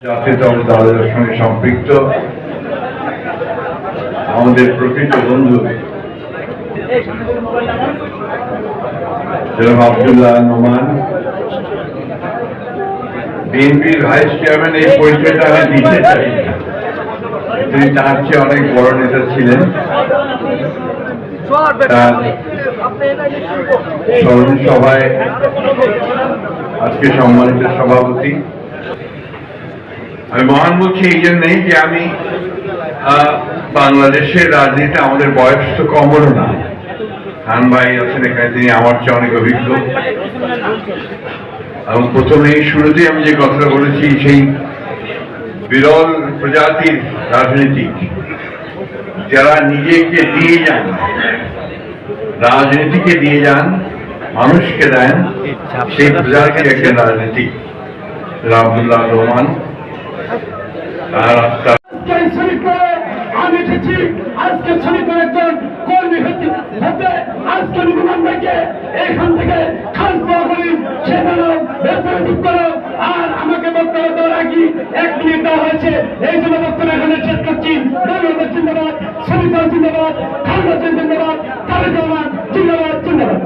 জাতীয়তাবাদী দলের সঙ্গে সম্পৃক্ত আমাদের প্রকৃত বন্ধু জনাব আব্দুল্লাহ নোমান, বিএনপির ভাইস চেয়ারম্যান। এই পরিচয়টা আমি দিতে চাই, তিনি তার চেয়ে অনেক বড় নেতা ছিলেন। তার স্মরণ সভায় আজকে সম্মানিত সভাপতি। আমি মহান বলছি এই জন্যই যে আমি বাংলাদেশের রাজনীতিতে আমাদের বয়স তো কমও না। খান ভাই আছেন এখানে, তিনি আমার চেয়ে অনেক অভিজ্ঞ। এবং প্রথমে শুরুতেই আমি যে কথাটা বলেছি, সেই বিরল প্রজাতির রাজনীতিক যারা নিজেকে দিয়ে যান, রাজনীতিকে দিয়ে যান, মানুষকে দেন, সেই প্রজাতির একজন রাজনীতিক আব্দুল্লাহ নোমান। আমি এসেছি আজকে শ্রমিকের একজন কর্মী হতে আজকে নোমান ভাইকে এখান থেকে খাস দেওয়া করি, সেখানে রাজনৈতিক করো। আর আমাকে বক্তব্য দেওয়ার আগে 1 মিনিট দেওয়া হয়েছে, এই জন্য বক্তব্য এখানে শেষ করছি। বাংলাদেশ জিন্দাবাদ, শ্রমিক জিন্দাবাদ, খালেদা জিন্দাবাদ, তারেক রহমান জিন্দাবাদ, জিন্দাবাদ।